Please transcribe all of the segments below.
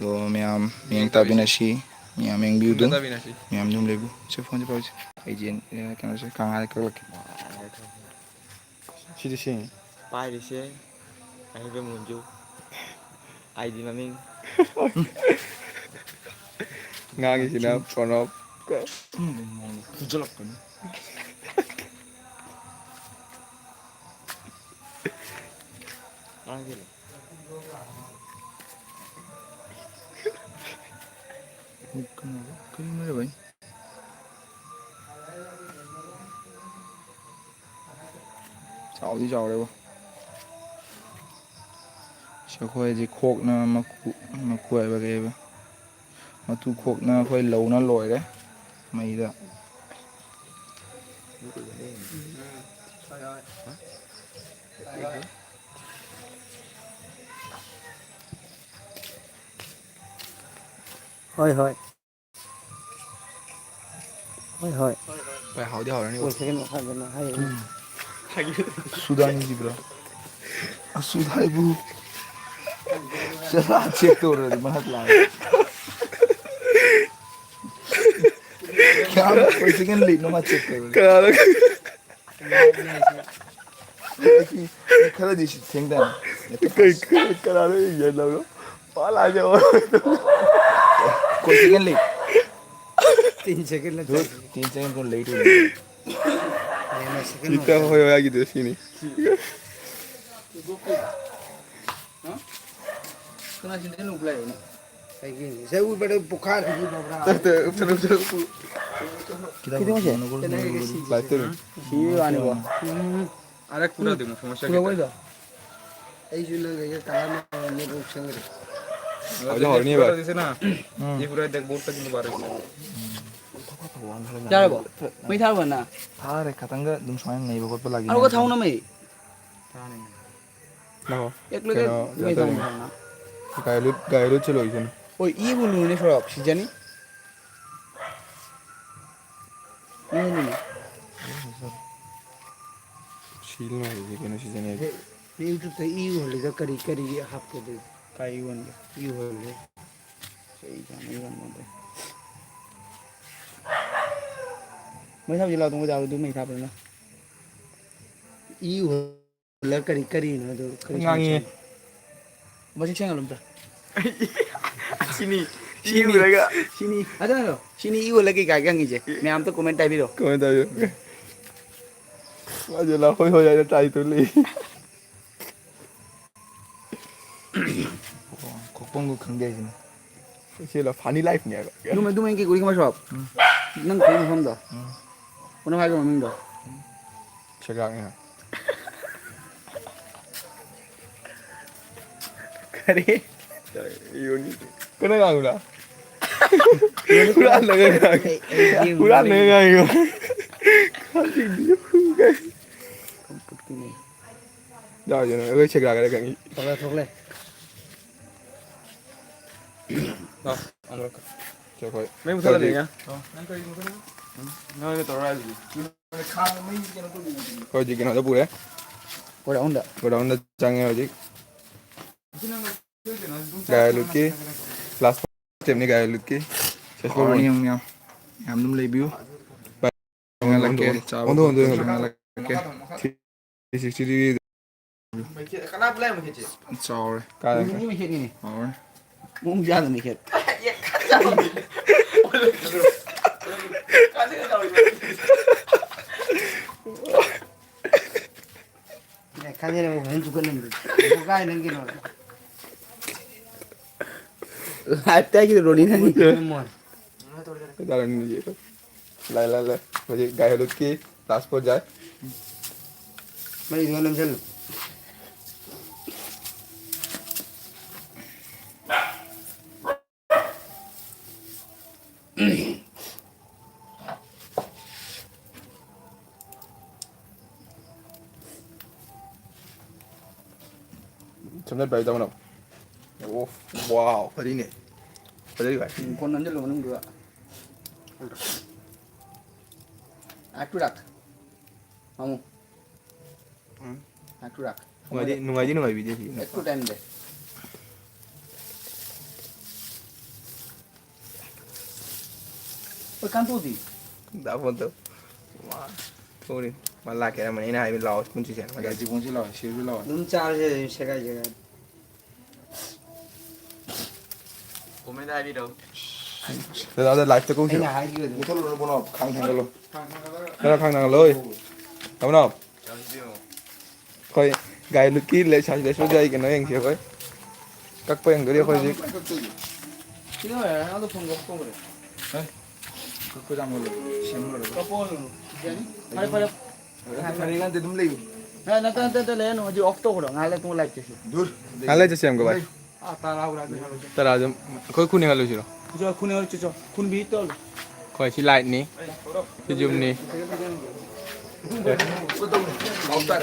Do Meyam, Miyeng Thabinasi, Miyam Miyeng Biudu, Miyam Dum Lebu. Se phone se pause. Agent kena se Kanga ke lagi. Sini sini. Pai di sini, ini bermunjuk. ID maming. Ngangi sini pronop. Jelek kan. Lagi. Kau mana bang? Chào đi chào đây bố. Sao khơi gì khóc na mà quay vào cái mà tu khóc na khơi lâu nó lồi đấy mày đó. Hơi hơi Phải hỏi đi hỏi nó ủa đi. cái nó hay Sudan gì bro? Sudan bu. Salah cek tu orang mana kelai. Kya पैसे के लिए नमक check करो. Kalau खरा this thing दा. kalau ini lalu, pala aja orang itu. कोई second late 3 second लग 3 second को लेट हो second Kita hoyo lagi di sini. कना सिंदे नु प्ले ना सही से ऊ बड़े बुखार की बाबरा कितने बजे Betul. ये आने को Ada kurang deh, समस्या पूरा वही तो এই জন্য এই কালার में रुक संग Aja hari ini Kurang bah. di sana. Ini kurang dek board tak baru. जा रे मैं था बना थारे खतंगा तुम स्वयं नहीं बकोट पर लगी और को थाउ ना मैं Nah, एक लोग मैं था ना gaya lu celo itu. ओ ई बोलू ने थोड़ा सीजनी नहीं Sila ini kena sih jadi. ये तो ई होले का करी करी हाफ के दे काई वन ई होले सही जाने वन में मैं सब जिला तुमको जाओ तू मैं था ना ई होले करी करी ना तो Ngangi. masih saya ngalum ta Sini. sini mereka sini ada na sini i hole ki gagang ije मैं am to comment type ro Komentar aja. Aja lah hoyo aja try tu li. kokpongu khangde jin Sila funny life ni agak. du men ki guri ma shop nang ko mo da kono hai ko min da Cakap ni. kare Yun. Kena ngang lah. Kurang ngang. Kurang ngang. Kasih dia guys. Dah je nak. Aku cakap ada kang. thokle thokle Nah, ambil. Cakap. Main mudah deh ya. Nah, itu terus. khang mai jana ko Kau jikin ada pula. ora onda Kau dah onda canggih lagi. Gaya lu ki. Last step ni gaya lu ki. और नहीं हम हम तुम ले बियो Jangan lagi Untuk lagi 360 Kenapa lah macam itu? sorry Kaya. ni me ni और mung ja da me khet kan ni mo hen ju kan ni ko ga nang ki no आता है कि रोनी ना नहीं Jalan ni je. Lai. Macam gaya lu ki. Last port jai. मैं इधर नाम चल Sebenarnya baik tahu nak. Oh, wow. Hari ni. Pada ni guys. कौन नंजल लो नंग दua aku rak kamu aku rak Nungaji video sih. aku time deh kan tu di. Đã phun tao. Thôi đi. Mà lại cái này này bên lò cũng chỉ chén mà cái Gaji pun sila, sila sila. Dum char je sekai je. Komen dah video. Thế đó là lại cho câu Ai chuyện. na hai ki. Một thằng nó bọn khang thằng nó. Thế là khang nàng lôi. Đúng không? Yang video. Coi gái lực kỹ lấy sao để số dây cái nó anh chịu coi. Các quen cái điều coi gì. Kilo ya, aku pun gopong kore. Kau jangan mulu, siapa mulu. Gopong. Jadi, pada pada. Hari nanti dum lagi. Nah, nanti le no, je okto kore. Ngale tu like je. Dur. Hai lấy cho xem các bạn. Ah, tara ura ke halo. Ta là coi khuôn này luôn chứ. Jo khune hol cho. Khun bi tol. Coi chỉ lại ní. Chỉ zoom ní.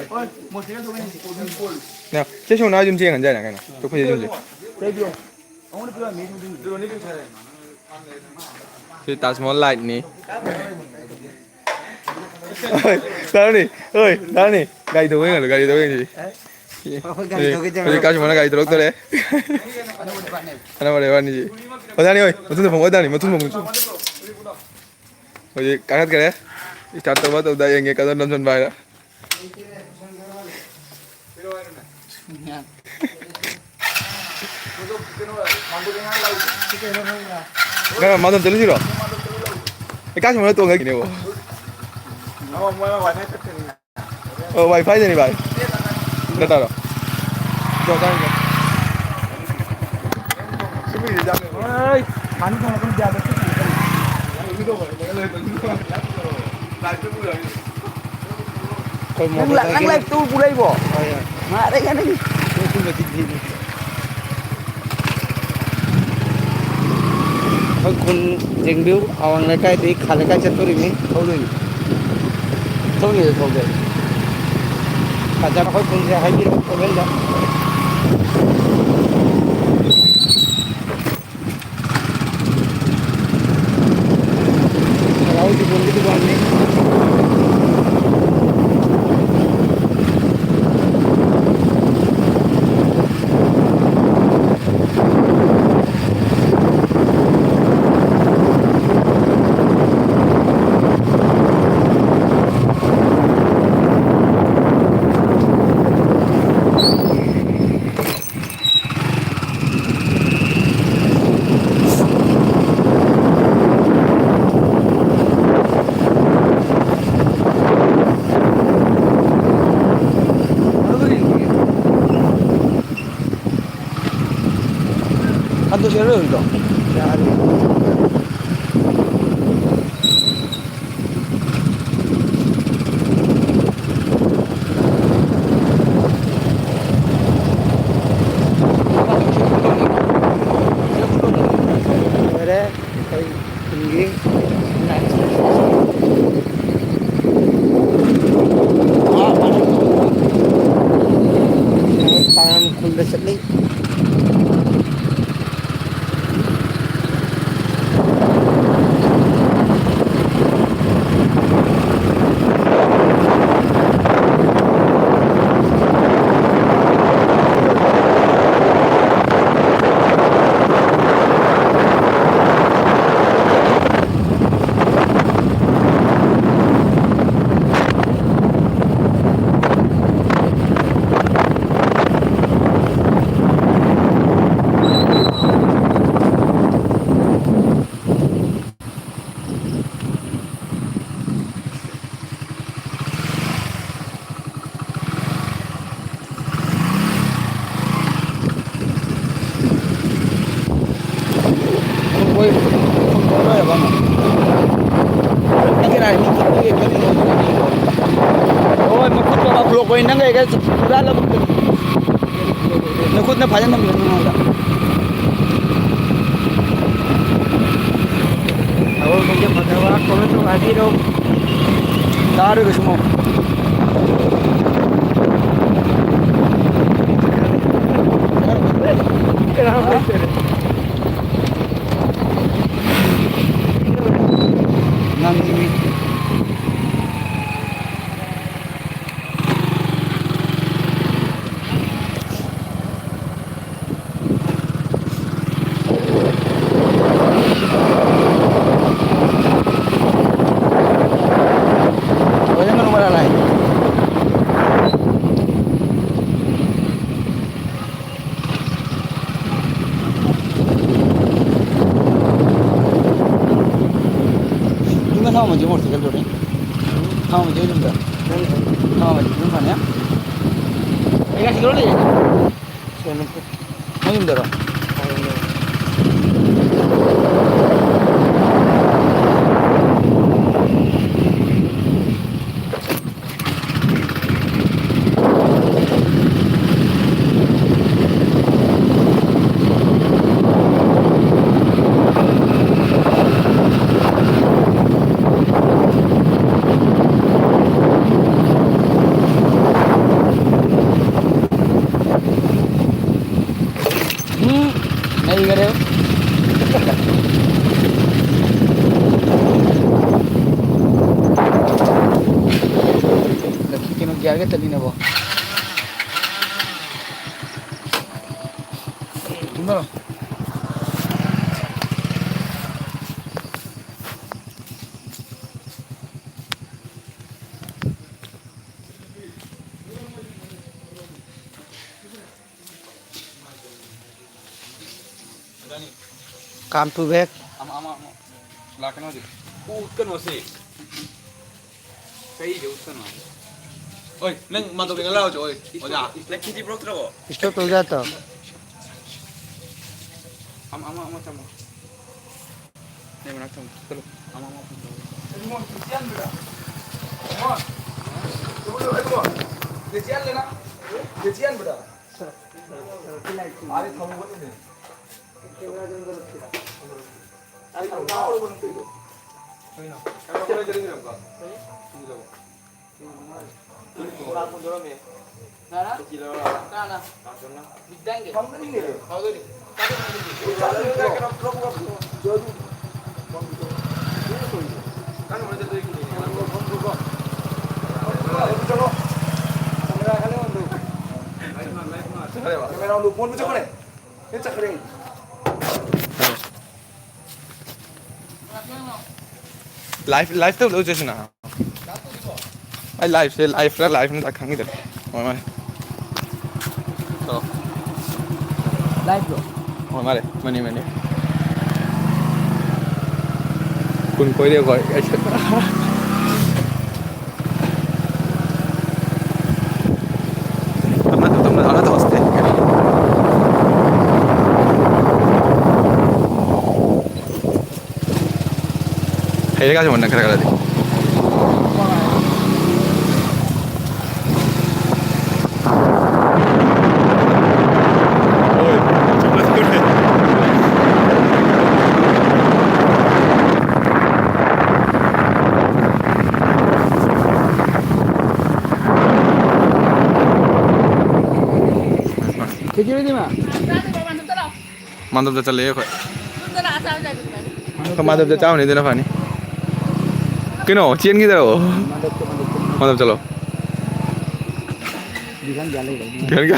Oi, mo sila tu ni. Nào, chế xong nó zoom chiên hẳn dây này cái nào. Tôi không thể zoom gì. Radio. Aku ni pula mi tu ding. Dur ni pun saya. Thì ta small light ní. Đó nè, gầy tôi cái gầy tôi cái gì? Jadi kau cuma nak gaya teruk tu le. Anak mana mana ni? Mana ni oi? Macam tu pun ada ni, macam tu pun. Jadi kakak kere, start tu baru dah yang kita nonton bayar. Kan mana tu sih lo? Kau cuma tu lagi ni bo. Oh wifi je ni bay. Dah tahu. Jauh dah ni. Oi, kan kau nak jaga tu. Nang live tu pulai bo. Mak ada kan ni. Kun jeng biu awang lekai di khalekai chaturi ni tholu. Tholu ni tholu. Kajar kau kun je hai biro ko benda. Kalau di bunda di bawah ni. Ando seru itu. Ada kayak tinggi. Tangan kuda sekali. Koin nang cái ra là nó khút nó phải nằm lên nó Awal kerja pegawai kalau tu haji dong. Dah ada ke semua. Kenapa sih? Nanti. mà chỉ một cái rồi. Thao mà chỉ được. Thao mà chỉ đúng phải nhá. Cái gì đó đi. Không dùng được rồi. Này cái đâu? Lagi kena giar ke tadi na bo. Tunggu. Come to back. Ama. Lakan aja. Utkan masih. Kayak dia utkan masih. Oi, neng mantuk dengan lau coy. Oja. Lagi di blok terus. Stop हो जाता. Ama camu. Neng mana camu? Terus. Ama. Ini mau kesian beda. Mau. Coba. Kesian lena. Kesian beda. Ada kamu buat ini. Ada kamu buat itu. Kamu kira jadi apa? Ini loh. Kurang pun dorong ya. Nana? Kecil lah. Nana. Langsung lah. Bidang ke? Kamu ini deh. Kau ini. Kan udah jadi gini. Kamera kalian untuk. Kamera untuk pun macam mana? Ini cakring. Live तो लो जैसे ना आई live में रखेंगे इधर हमारे तो Live bro. हमारे money कुन कोई देखो ऐसे तुमने तो हंसते है क्या जो मन करा दे Kecil ni mah. माधव चाचा ले माधव चाचा नहीं देना पानी क्यों चेन किधर हो माधव चलो Dikan jalan lagi. घर क्या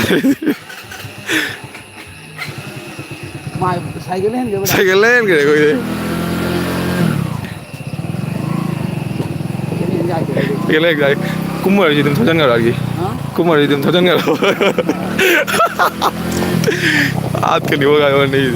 Mai cycle ni dia. Cycle लेन के कोई Kini jalan. साइकिल एक जाए कुम्मर जी तुम थजन करो आगे कुम्मर जी तुम थजन करो आज के नहीं होगा नहीं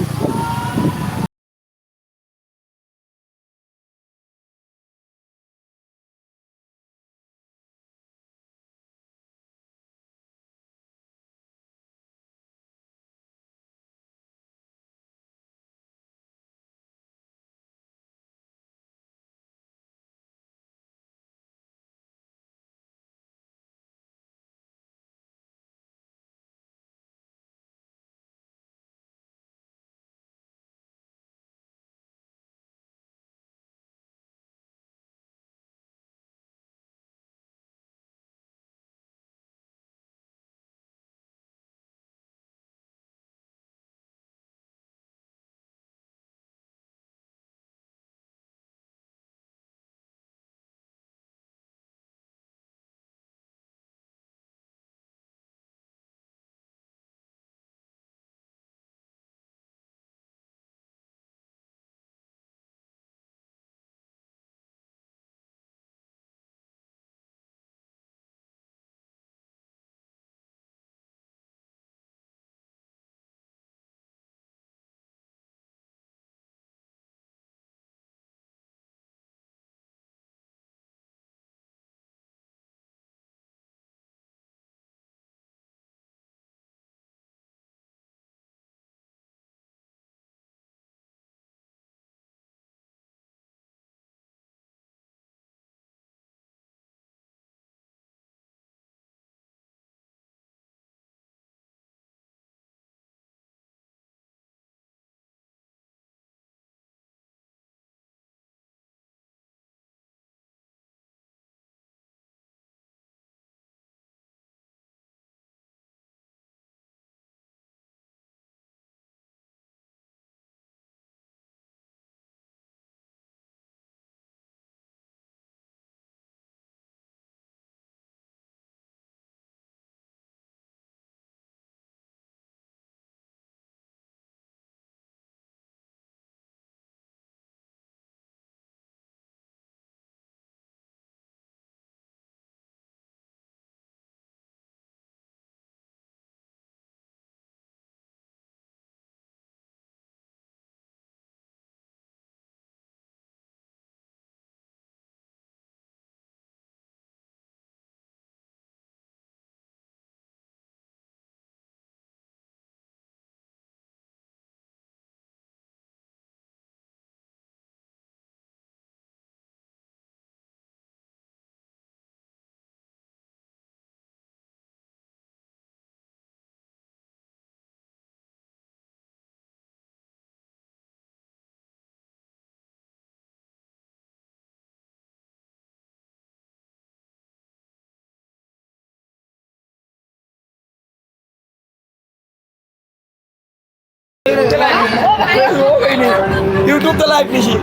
YouTube ta live đi chị.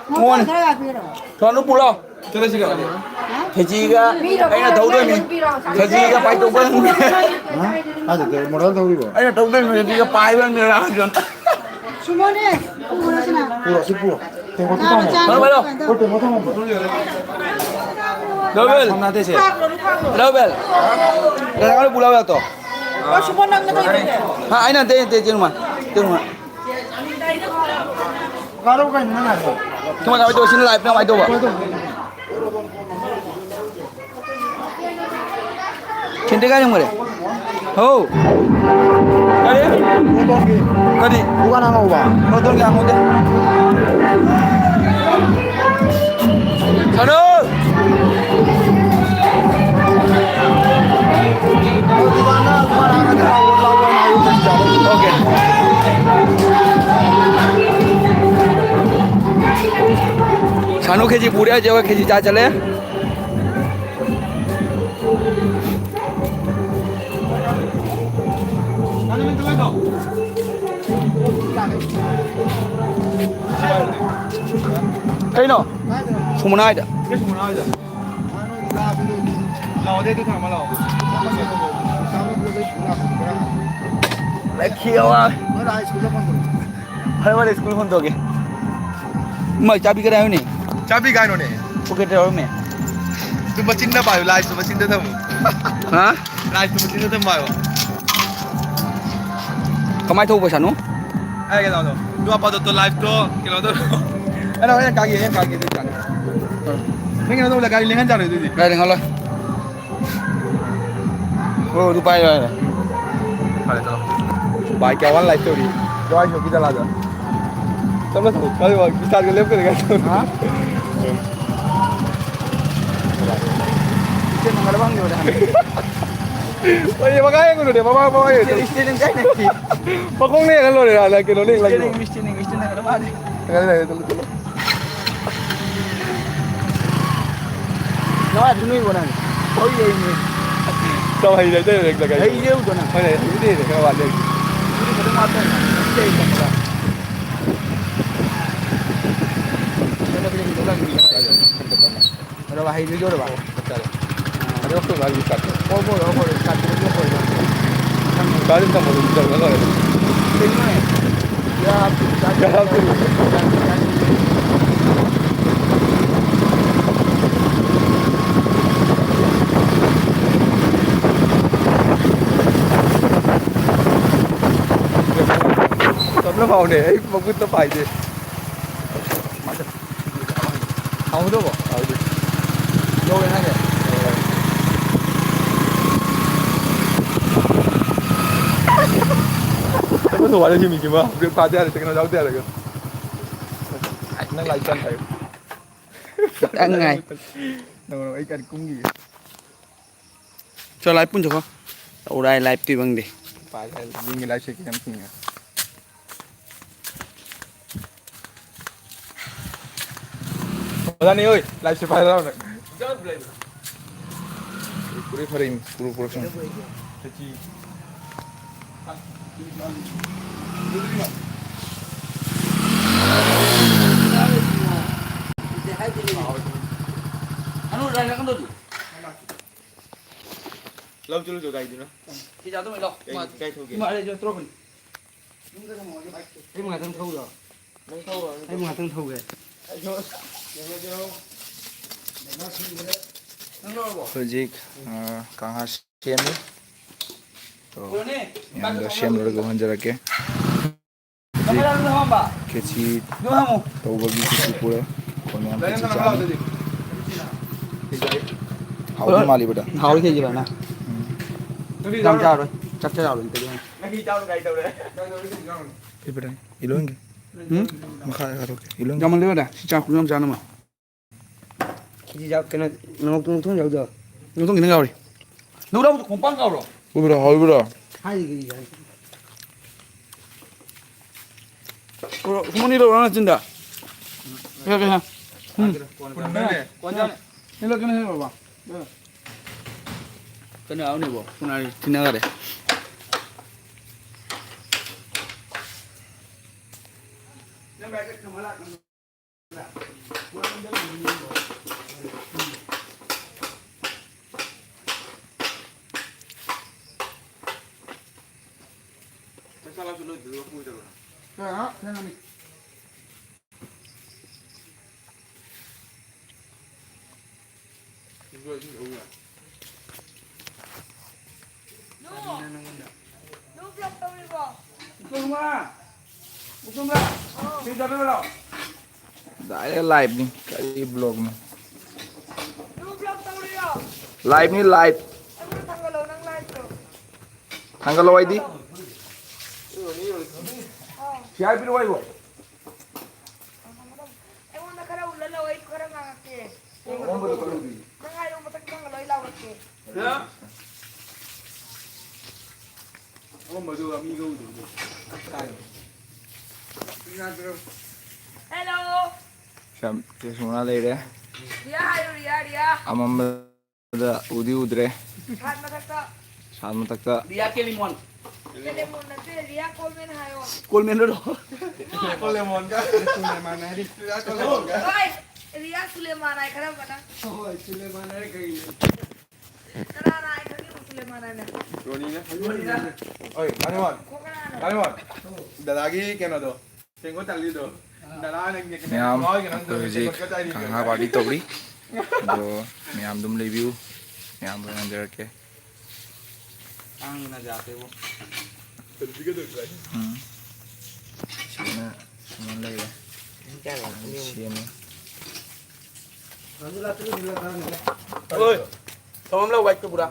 Ngon. Cho nó bù lo. Cho nó gì cả. Thế gì cả. Anh là thấu đôi mình. Thế gì cả phải tụng bên. 아, 네, 뭐라도 더우고. Anh là tụng bên mình đi cả phải bên người nào rồi. 수모네 부르시나 이거 스프. 대고 뚜껑 먹어. Nó phải đâu? 그때 못 하면 뭐. Đâu bên. Hôm nay thế gì? Đâu bên. Đây nó bù lo vào tổ. 어 수모 남는 거 있는데 À anh là tên tên mà. Tên mà. 가루가 있는 거 아니야? Nhưng mà nói tôi xin live nó ai đâu ạ? Trên đây cái gì mà đấy? Ô. Cái đấy. Cái gì? 누가 나가 봐. Nó tôi nghe không đấy. Sao nữa? Okay. 산호 캐지 부랴 저거 캐지 짜잘래? cái nào? Không muốn ai đó. Lại khiêu à? Hay là school không được kì? Mày cha bị cái nào nè? 짜비 가이노네. Ok rồi mẹ. 좀 멋진다 봐요. 라이스 멋진다 좀. Hả? 라이스 멋진다 좀 봐요. Có mai thu về sản không? Ai cái nào rồi? Tôi 아빠도 또 라이브 또 cái nào tôi. Cái nào em 가게 tôi chẳng. Mấy cái nào tôi là 가게 liền 한 잔을 되지. Đây đừng ngon lên. Ô, Dubai rồi này. 잘했다. bài kéo ăn lại story. Cho anh hiểu cái là rồi. Xong nó thủ coi mà cái cái lớp cái này cái. Hả? Trên nó là bao nhiêu đây? Oye, makanya aku udah mama Stealing cái này. Mà không nghe cái lối này là cái lối này là cái. Stealing là bao nhiêu? Cái này tôi. Nó là nuôi của này. Có gì nhỉ? Sao hay đấy đây là cái. Thấy yêu của này. Cái này cái gì để các bạn đây. Cái này nó tên là đây là. Nó bây giờ nó là gì vậy? Nó là hay video rồi bạn. Ada waktu lagi cut. Oh, boleh cut video boleh. Kali sama lu bisa enggak ada. Ini nih. Ya, Nó vào để ấy mà cứ tao phải gì. không đâu bỏ. Vô đây này kìa. Có thủ là gì mình kìa mà. Việc phá ra để cho nó đau tiền rồi. Anh đang lại chân thấy. Ăn ngày. Đâu ấy cần cũng gì. Cho live pun cho. Ở đây live tùy bằng đi. Phải là những người lại chơi cái em gì à. Dani ơi, lại sẽ phải đâu này. Puri frame, puru production. Anu đây là cái gì? lâu chưa rồi gầy gì nữa. Thì chào tôi mày đâu? Cây thôi kìa. Mà đây cho tôi mình. Em ngài thân thu rồi. Em ngài thân thu kìa. Hojik Kanga xem đi. Yang dah xem rồi kawan jarak ke. Kecil. Tahu bagi kecil pula. Kau yang kecil cakap. Hào mali benda. Hào cái gì vậy nè? Đang chào rồi. Chắc chào rồi tự nhiên. Khi trao nó gầy đâu đấy. Cái bên này. Ilong kìa. Makai karo kìa. Ilong. Jangan lewat dah. Si cakap belum jangan mah. Chị dạo cái này nó không dạo giờ. Nó không nghĩ nó đi. Nó đâu cũng băng cao rồi. Ôi bữa hỏi bữa. Hai gì vậy? Không đi đâu nó chân đã. Cái ha. Con này. Quan trọng. Đây là cái này rồi bà. Cái nào này bộ. Con này thì nào đây. Đại live đi, cái vlog này. Live ni live. Thằng cái lôi đi. Siapa itu woi? Hello. Siapa? Semua lagi deh. Dia. Amam ada udi udre. Sama tak. Dia ke limon. Lemon nanti dia komen hayo. Kolmen dulu. lemon kan? Lemon ini. Lemon kan? Oi, dia Sulaiman ay kara bana. Oh, lemon ini kayak gini. Kara na ay kari Sulaiman ay na. Roni na. Oi, Kalimon. Kalimon. Udah lagi kena tuh. Tengok tali tuh. Meyam, tôi Kanga party togri. Do Meyam dum review. Meyam berang derke. Ang na jate wo. Sini semua lagi deh. Sini. Ôi, không lâu quạch cái bùa.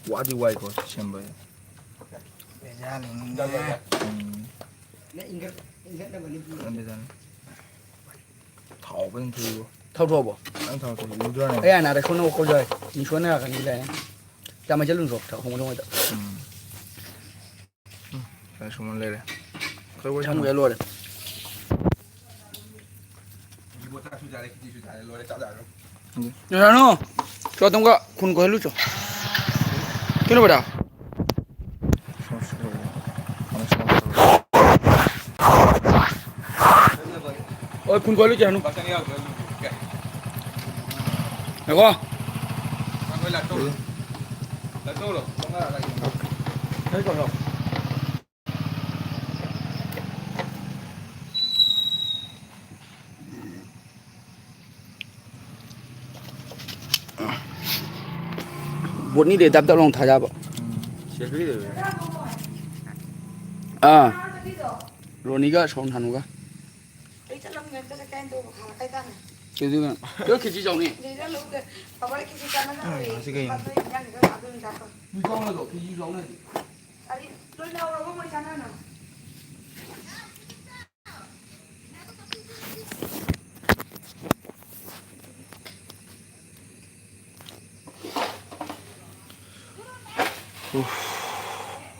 Wah di wai kok siapa ya? Nanti sana. Tahu kan tu. Thâu thô bộ. Anh tahu tu. Udah nih. Ê à, nào đây không nó cô rồi. Nhìn xuống này là cái gì này. Chả mà chết luôn rồi, thằng không có đâu hết. Saya semua lagi deh. Trong cái luôn đấy. Rồi nó. Cho tông cái khuôn có hết lúc rồi. Cái nó vào ôi khuôn có lúc rồi nó. Được không? Thấy còn rồi. Vốn đi để tập tập lòng thả ra bộ. À. Rồi ní cái sống thằng nó cái. Đấy chắc là người ta sẽ khen tôi khá tay tan. Cái gì vậy? Trước khi chị chồng đi. Đấy là lúc cái bảo cái gì tan nó rồi. Đi con là rồi khi chị chồng này. Tôi đâu rồi không mới chán nào.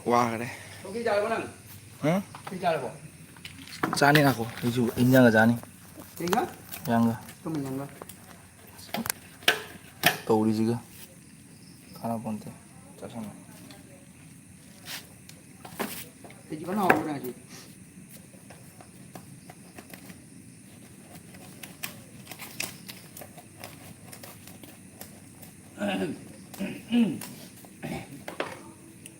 Wah deh. Oke, jalan mana? Hah? Oke, jalan apa? Jani aku. Itu injang nggak jani? Tiga? Yang nggak. Kamu yang enggak? Tahu di juga. Karena ponte. Casana. Jadi kan awak berang sih.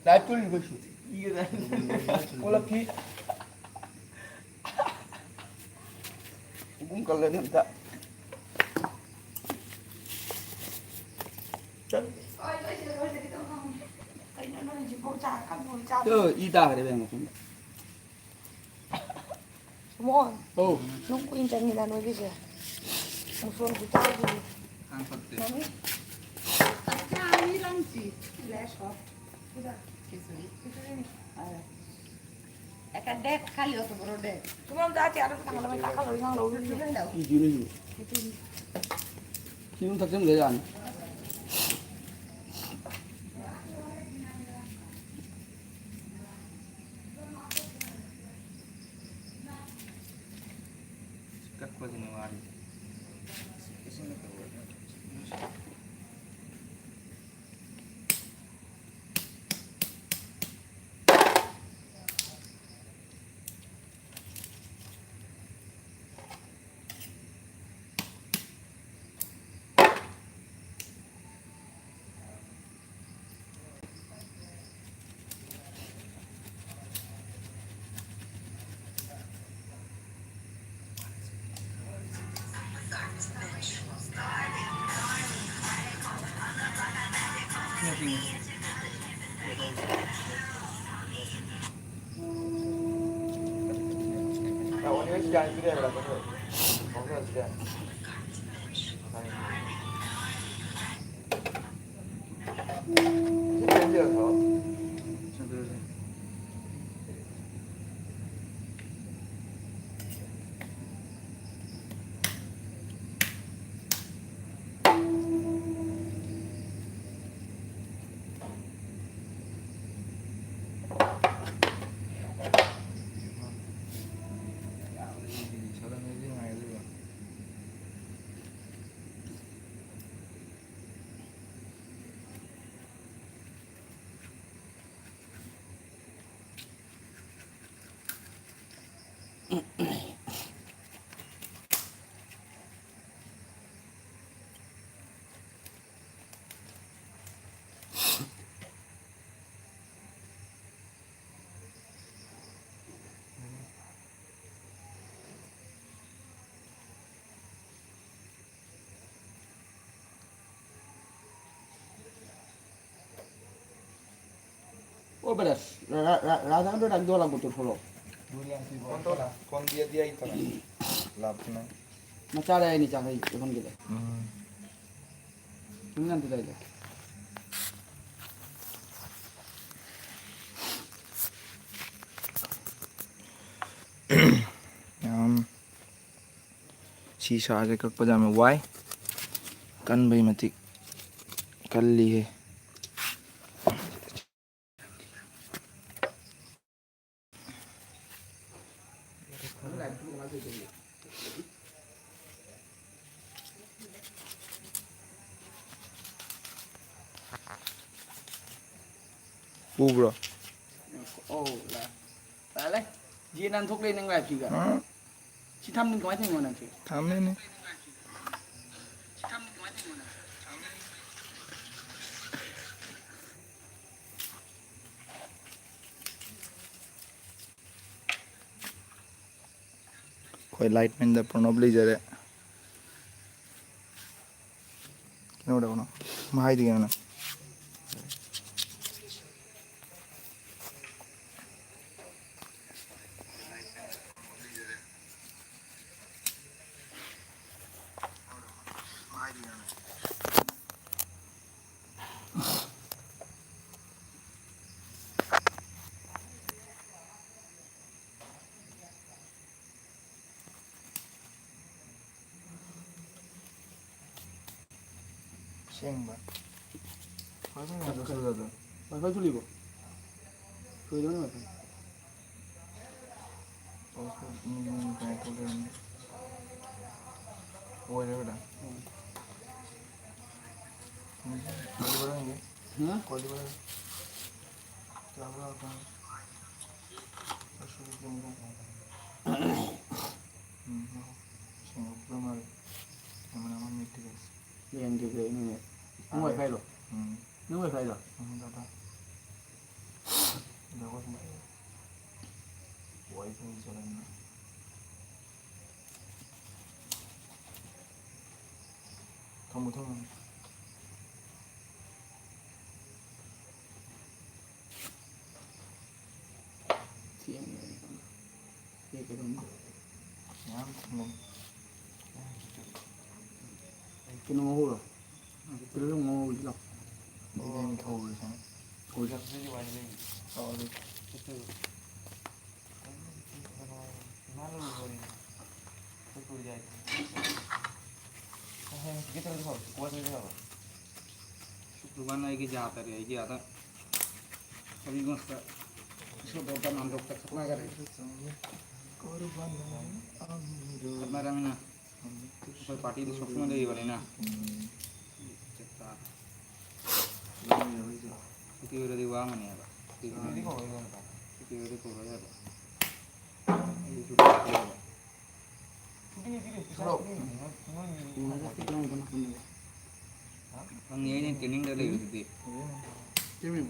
Live tuh nih bos. Iya dah. Kalau ki. Cũng còn lên tak. Y ta cái bên này. Semua. Oh. Nung kuin jangan nila nulis ya. Musuh kita lagi. Angkat deh. Mami. Jangan hilang sih. Flash off. Udah. Kisui. Akan dek kali itu bro dek. Cuma udah hati ada tanggal lama tak kalau yang lalu dulu dah. Ini dulu. Ini tak semua jalan. universidade que lembra, professor? Qual universidade? Que entendeu, só? Oh beres, rasa itu dah jual aku tu follow. Kon dia itu lah. Lapna. Macam ada ini cakap ikan kita. Ini nanti dah. शीशा से कक पजामे Y कन भाई मती कर ली है bro Oh lah, lah. Dia nanti thuk lên ngay juga. Chị thăm đừng có máy thành nguồn nào chị? thắm lên đi कोई लाइट में द प्रोनोब्ली जरे नोड़ा ना माही दिया ना Siang ba? Apa yang ada sudah tu? Wifi tu libo. Kau itu mana? Oh, kayak tu kan. Oh, ada dah. Kau di mana ni? Kau di mana? Siapa apa? Asal jenggot. Siang belum ada. Nama-nama mesti guys. Yang juga ini. Ini wifi loh. Ini wifi loh. Data. Dah kau semua. Wifi jalan. Kamu tahu? Siang ni. Dia kerana. Siang belum. Kena ngau lah. Kita lu ngau je lah. Dia ni kau ni sana. Kau je. Oh, ni. Malu ni. Betul je. Kita tu kau, kuat je kau. शुक्रवार नहीं कि जाता रहे कि आता कभी मस्त इसको डॉक्टर नाम डॉक्टर कितना करे कितना रहा ना कोई पार्टी तो सब में दे वाले ना चक्का कितनी बार दिवा मने आला कितनी बार को रहा है ये शुरू Ang ini training dah lagi tu. Training.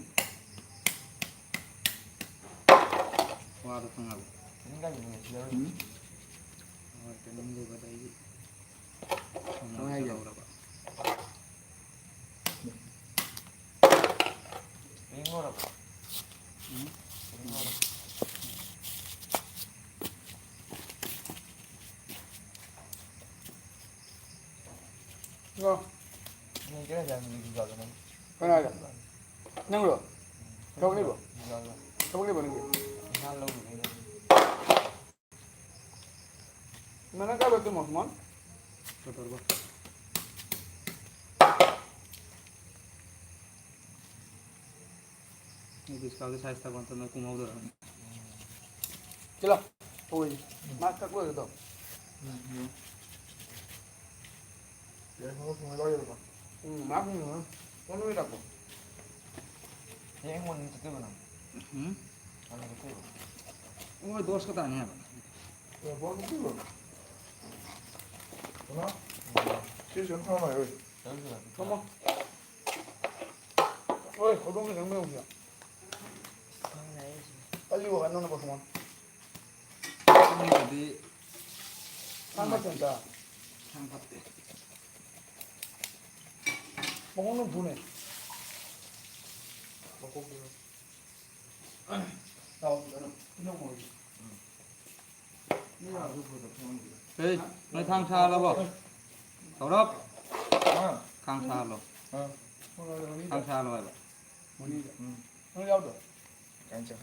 Wah, tu tengah. Ini kan ni sudah. Oh, training dia pada ini. Oh, aja. Kanaga. Nangro. Kau ni bo. Kau ni bo ni. Mana kau betul Mohman? Betul bo. Ini biskal ke size tak bantu nak kumau dah. Cila. Oi. Mak tak boleh tu. Ya, mau kumau lagi tu. Mak ni. Kau ni tak bo. Yang mana itu tu mana? Mana itu? Oh, dos kata ni apa? Ya, bawa tu. Mana? Sih, jangan mana, oi. Kamu. Oi, kau dong ni yang mana punya? Kali bukan nona bos mon. Ini tadi. Sangat cinta. Sangat deh. Bangun punya. Tahu kan? Ini mau. Hei, ini thang sa lah bo. Tahu tak? Thang sa lo. Thang sa lo apa? Moni. Moni jauh tu. Kancah.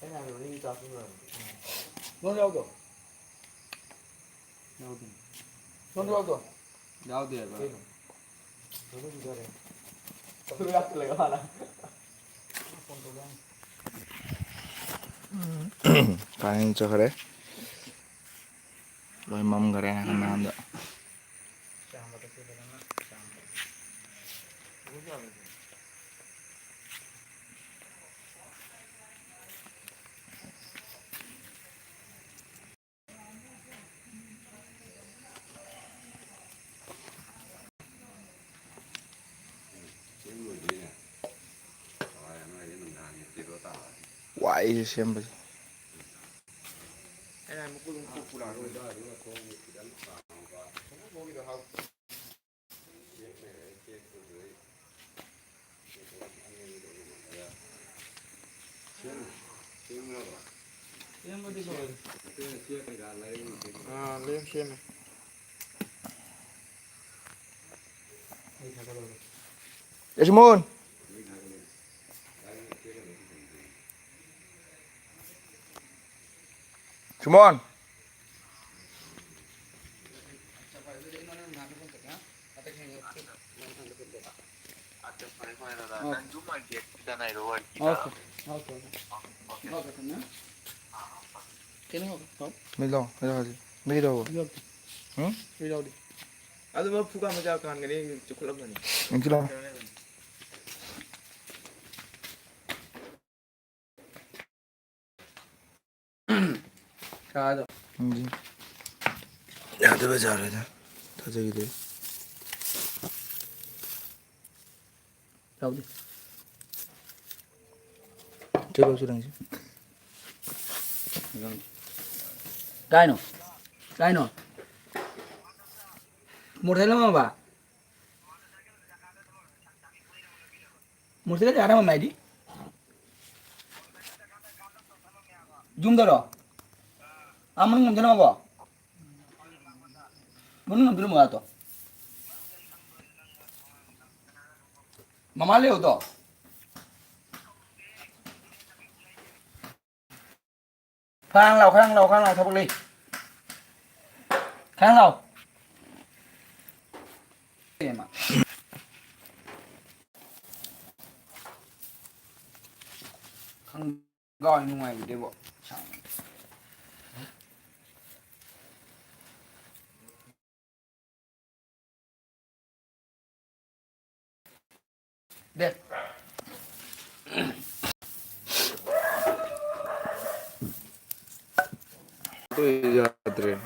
Cái này rồi đi cho cái người. Moni jauh tu. Jauh tu. Moni jauh tu. Jauh tu apa? Rồi đi cho đây. Tôi gặp lại các bạn ạ. Kancah kare. Loh mam kare nak nanda. Wah, ini siapa sih? Cái này một cái cục là rồi. Yang betul kau. Ah, lihat sih ni. Yasmun. Cumon. Milo, milo. Milo di. Ada apa buka macam kan ini cukup lama ni. Yang jelas. Kado. Ya, tu betul ada. Tak jadi deh. Jauh di. Coba sudah sih. Cái nó một thế lắm bà một thế là mà mày đi zoom đó aman ngom jana ba mun ngom dulu to mama leo to khang lầu thắp ly khang lầu em ạ khang gọi ngoài để bộ đẹp Tôi giờ rồi.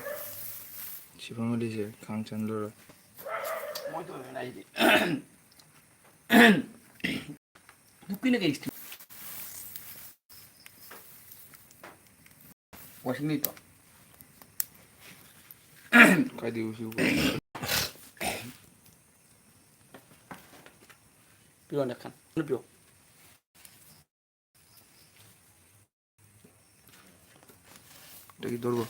Chỉ phong đi chứ, khang chân rồi. mỗi tuổi này thì lúc kia là cái washing dito Kaya di usiu ko. piyo na kan ano piyo Lagi dorbo.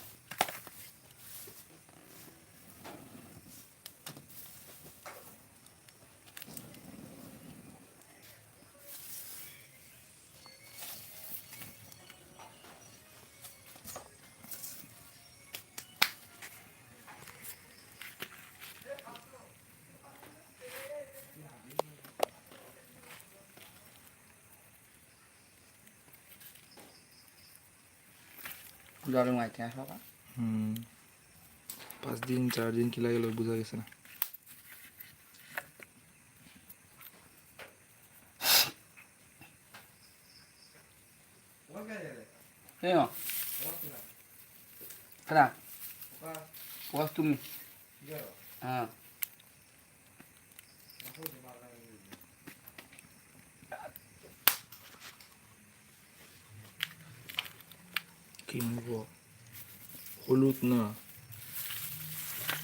बुजाले माहिती आहे बाबा 5 दिन 4 दिन खिला गेलो बुझा गेছে ना Ayo. Kena. Puas tu mi. Ah. Kimbo holut na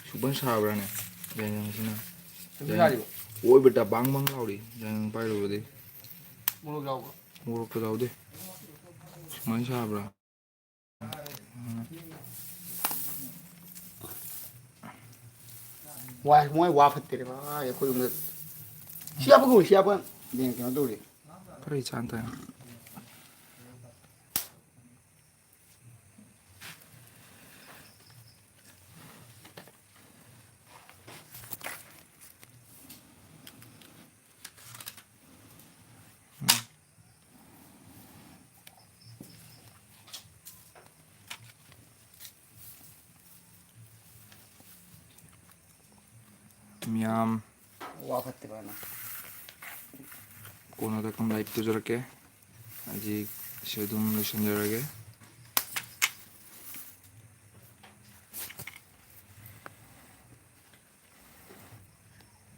suban sabra ne yang sina Sebentar ni. oi beta bang bang lauri yang pai lo de Mulu kau. muro ko laudi suman sabra Wah, semua wah petir. Wah, ya kau jumpa. Siapa kau? Siapa? Dia kena tu dia. pare chanta Miyam Wah petir mana? कोनो रकम like तो जरा के आज शेदुम lotion जरा के